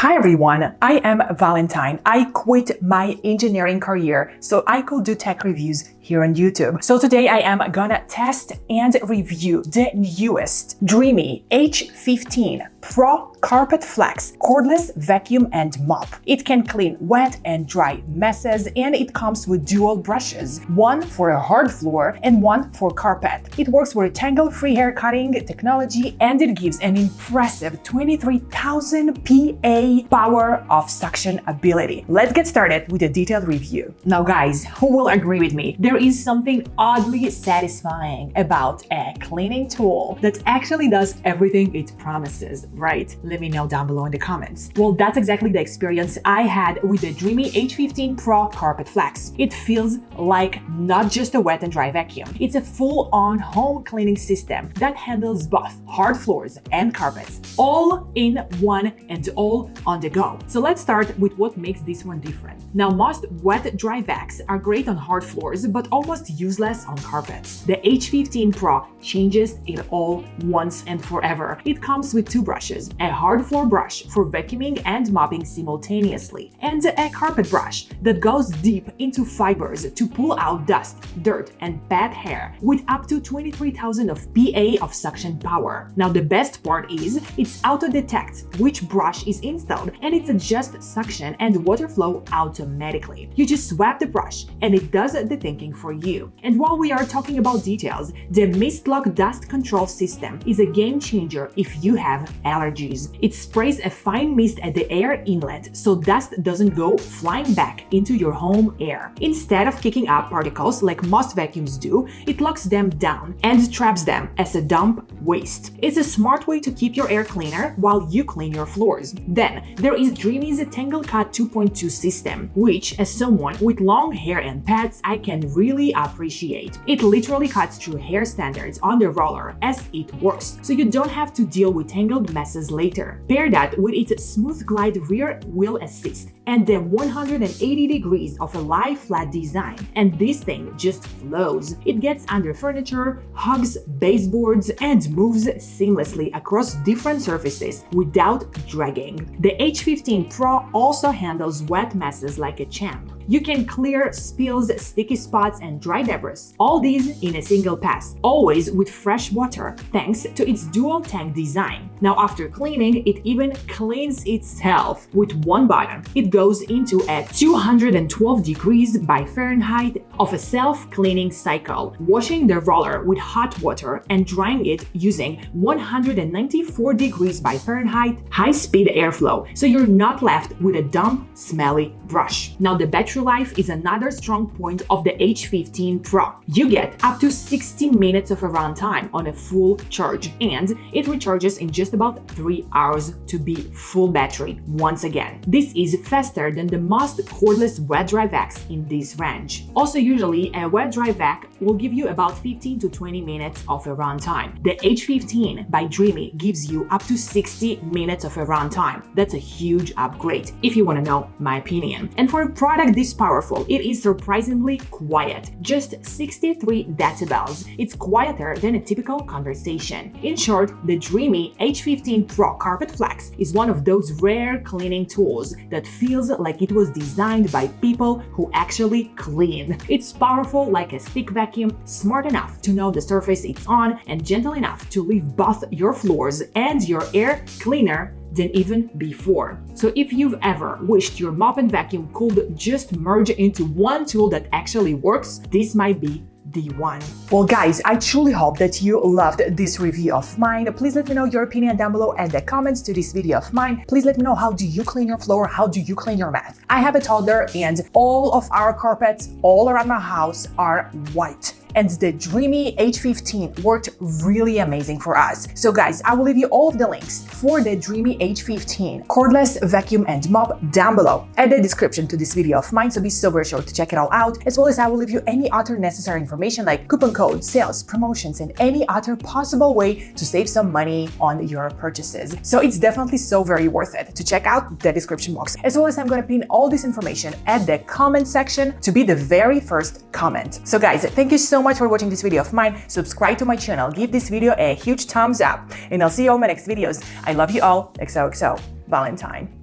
Hi everyone, I am Valentine. I quit my engineering career so I could do tech reviews here on YouTube. So today I am gonna test and review the newest DREAME H15 Pro CarpetFlex Cordless Vacuum and Mop. It can clean wet and dry messes, and it comes with dual brushes, one for a hard floor and one for carpet. It works with Tangle-Free Hair-Cutting technology, and it gives an impressive 23,000 PA power of suction ability. Let's get started with a detailed review. Now guys, who will agree with me? There is something oddly satisfying about a cleaning tool that actually does everything it promises, right? Let me know down below in the comments. Well, that's exactly the experience I had with the DREAME H15 Pro CarpetFlex. It feels like not just a wet and dry vacuum. It's a full-on home cleaning system that handles both hard floors and carpets, all in one and all on the go. So let's start with what makes this one different. Now, most wet dry vacs are great on hard floors, but almost useless on carpets. The H15 Pro changes it all once and forever. It comes with two brushes, a hard floor brush for vacuuming and mopping simultaneously, and a carpet brush that goes deep into fibers to pull out dust, dirt, and bad hair with up to 23,000 of PA of suction power. Now, the best part is it's auto-detects which brush is installed, and it adjusts suction and water flow automatically. You just swap the brush and it does the thinking for you. And while we are talking about details, the MistLocl Dust Control system is a game changer if you have allergies. It sprays a fine mist at the air inlet so dust doesn't go flying back into your home air. Instead of kicking up particles like most vacuums do, it locks them down and traps them as a dump waste. It's a smart way to keep your air cleaner while you clean your floors. Then there is DREAME's Tangle Cut 2.2 system, which as someone with long hair and pets, I can really appreciate. It literally cuts through hair standards on the roller as it works, so you don't have to deal with tangled messes later. Pair that with its smooth glide rear wheel assist and the 180 degrees of a lie flat design, and this thing just flows. It gets under furniture, hugs baseboards, and moves seamlessly across different surfaces without dragging. The H15 Pro also handles wet messes like a champ. You can clear spills, sticky spots, and dry debris. All these in a single pass, always with fresh water, thanks to its dual tank design. Now, after cleaning, it even cleans itself with one button. It goes into a 212 degrees by Fahrenheit of a self-cleaning cycle, washing the roller with hot water and drying it using 194 degrees by Fahrenheit high-speed airflow, so you're not left with a dumb, smelly brush. Now, the battery life is another strong point of the H15 Pro. You get up to 60 minutes of around time on a full charge, and it recharges in just about 3 hours to be full battery once again. This is faster than the most cordless wet dry vacs in this range. Also, usually a wet dry vac will give you about 15 to 20 minutes of around time. The H15 by DREAME gives you up to 60 minutes of around time. That's a huge upgrade, if you want to know my opinion. And for a product this powerful, it is surprisingly quiet, just 63 decibels. It's quieter than a typical conversation. In short, the DREAME H15 Pro CarpetFlex is one of those rare cleaning tools that feels like it was designed by people who actually clean. It's powerful like a stick vacuum, smart enough to know the surface it's on, and gentle enough to leave both your floors and your air cleaner than even before. So if you've ever wished your mop and vacuum could just merge into one tool that actually works, this might be the one. Well guys, I truly hope that you loved this review of mine. Please let me know your opinion down below in the comments to this video of mine. Please let me know, how do you clean your floor? How do you clean your mat? I have a toddler, and all of our carpets all around my house are white. And the DREAME H15 worked really amazing for us. So guys, I will leave you all of the links for the DREAME H15 cordless vacuum and mop down below at the description to this video of mine, so be so very sure to check it all out, as well as I will leave you any other necessary information like coupon codes, sales, promotions, and any other possible way to save some money on your purchases. So it's definitely so very worth it to check out the description box, as well as I'm going to pin all this information at the comment section to be the very first comment. So guys, thank you so much for watching this video of mine. Subscribe to my channel, give this video a huge thumbs up, and I'll see you all in my next videos. I love you all. XOXO, Valentine.